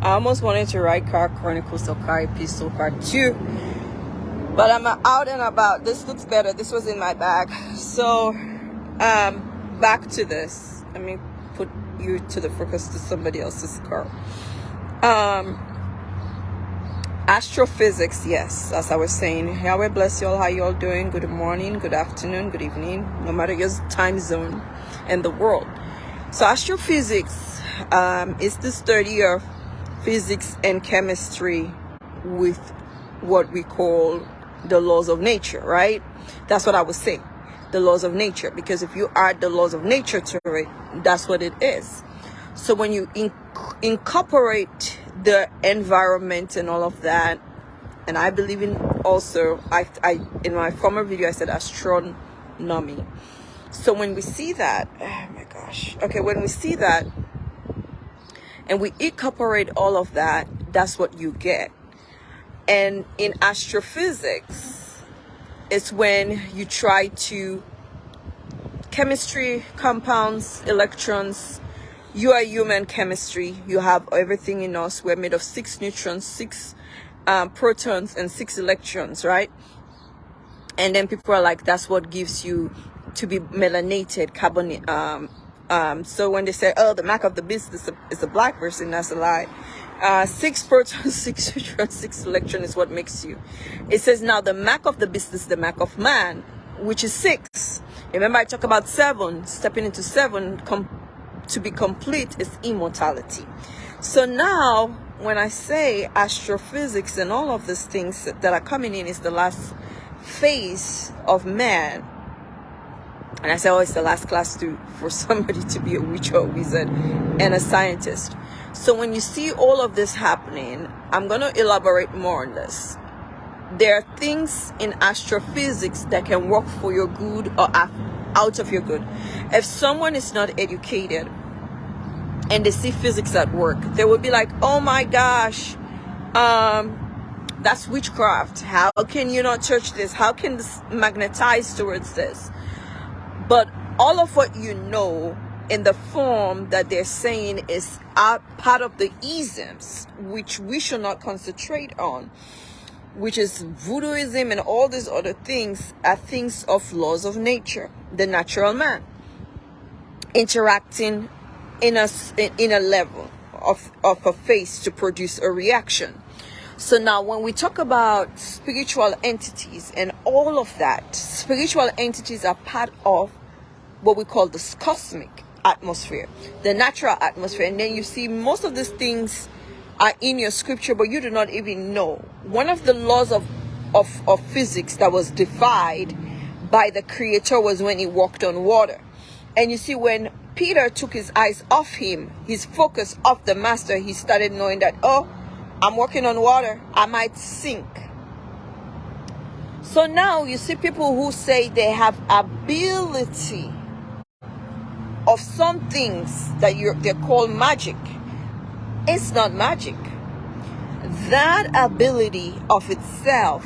I almost wanted to write Car Chronicles of Car Epistle Part 2, but I'm out and about. This looks better. This was in my bag. So, back to this. Let me put you to the focus to somebody else's car. Astrophysics, yes, as I was saying. Yahweh bless you all. How you all doing? Good morning, good afternoon, good evening, no matter your time zone in the world. So astrophysics is the study of physics and chemistry with what we call the laws of nature, right? That's what I was saying, the laws of nature, because if you add the laws of nature to it, that's what it is. So when you incorporate the environment and all of that, and I believe in also, I in my former video I said astronomy. So when we see that, oh my gosh, okay, when we see that and we incorporate all of that, that's what you get. And in astrophysics, it's when you try to chemistry, compounds, electrons. You are human chemistry. You have everything in us. We're made of 6 neutrons, 6 protons, and 6 electrons, right? And then people are like, that's what gives you to be melanated, carbon. So when they say, oh, the mark of the beast is a black person, that's a lie. 6 protons, 6 neutrons, 6 electrons is what makes you. It says now the mark of the beast is the mark of man, which is 6. Remember I talk about 7, stepping into 7, to be complete is immortality. So now when I say astrophysics and all of these things that are coming in is the last phase of man, and I say, oh, it's the last class for somebody to be a witch or a wizard and a scientist. So when you see all of this happening, I'm going to elaborate more on this. There are things in astrophysics that can work for your good or out of your good. If someone is not educated and they see physics at work, they will be like, oh my gosh, that's witchcraft. How can you not touch this? How can this magnetize towards this? But all of what you know in the form that they're saying is part of the isms, which we should not concentrate on, which is voodooism and all these other things, are things of laws of nature, the natural man interacting in a level of a phase to produce a reaction. So now when we talk about spiritual entities and all of that, spiritual entities are part of what we call the cosmic atmosphere, the natural atmosphere. And then you see most of these things are in your scripture, but you do not even know. One of the laws of physics that was defied by the creator was when he walked on water. And you see, when Peter took his eyes off him, his focus off the master, he started knowing that, oh, I'm walking on water, I might sink. So now you see people who say they have ability of some things that they're called magic. It's not magic. That ability of itself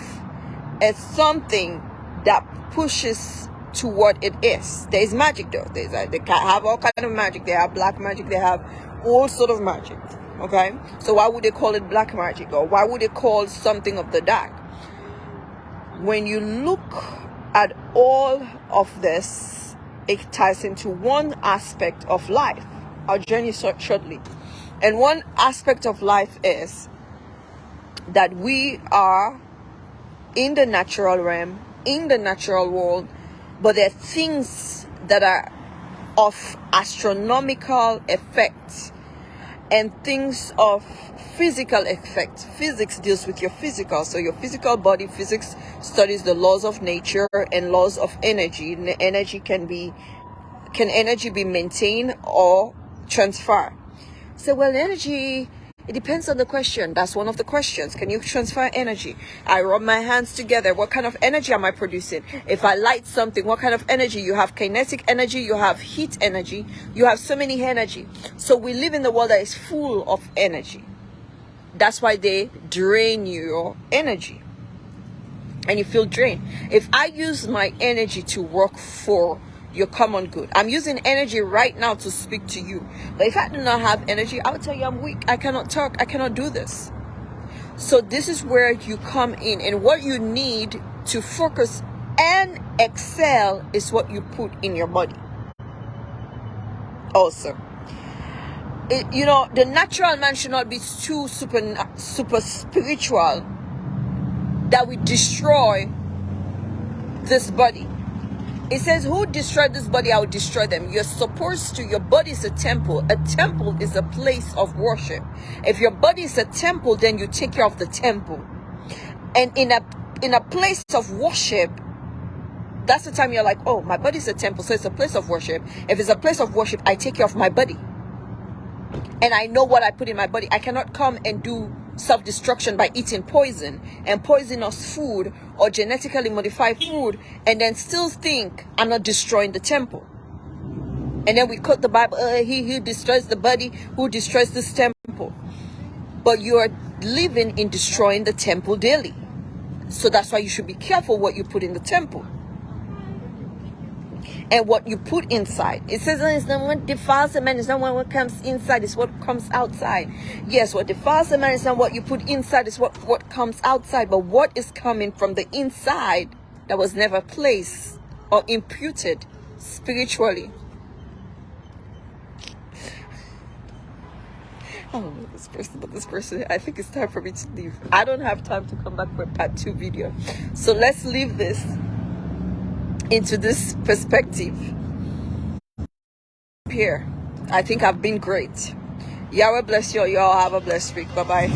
is something that pushes to what it is. There is magic though. They have all kind of magic. They have black magic. They have all sort of magic. Okay? So why would they call it black magic? Or why would they call something of the dark? When you look at all of this, it ties into one aspect of life. I'll journey shortly. And one aspect of life is that we are in the natural realm, in the natural world, but there are things that are of astronomical effect and things of physical effect. Physics deals with your physical, so your physical body. Physics studies the laws of nature and laws of energy. And energy can energy be maintained or transferred? So, well, energy, it depends on the question. That's one of the questions. Can you transfer energy? I rub my hands together. What kind of energy am I producing? If I light something, what kind of energy? You have kinetic energy, you have heat energy, you have so many energy. So we live in the world that is full of energy. That's why they drain your energy and you feel drained. If I use my energy to work for your common good. I'm using energy right now to speak to you. But if I do not have energy, I will tell you I'm weak. I cannot talk. I cannot do this. So this is where you come in, and what you need to focus and excel is what you put in your body. Also, the natural man should not be too super spiritual that we destroy this body. It says, who destroyed this body, I will destroy them. You're supposed to, your body is a temple. A temple is a place of worship. If your body is a temple, then you take care of the temple. And in a place of worship, that's the time you're like, oh, my body is a temple, so it's a place of worship. If it's a place of worship, I take care of my body. And I know what I put in my body. I cannot come and do self-destruction by eating poison and poisonous food or genetically modified food and then still think I'm not destroying the temple. And then we quote the Bible, he who destroys the body, who destroys this temple. But you are living in destroying the temple daily. So that's why you should be careful what you put in the temple and what you put inside. It says it's not what defiles a man, it's not what comes inside, it's what comes outside. Yes, what defiles a man is not what you put inside, it's what comes outside. But what is coming from the inside that was never placed or imputed spiritually? Oh, this person, I think it's time for me to leave. I don't have time to come back for a part 2 video. So let's leave this into this perspective here. I think I've been great. Yahweh bless you. Y'all have a blessed week. Bye-bye.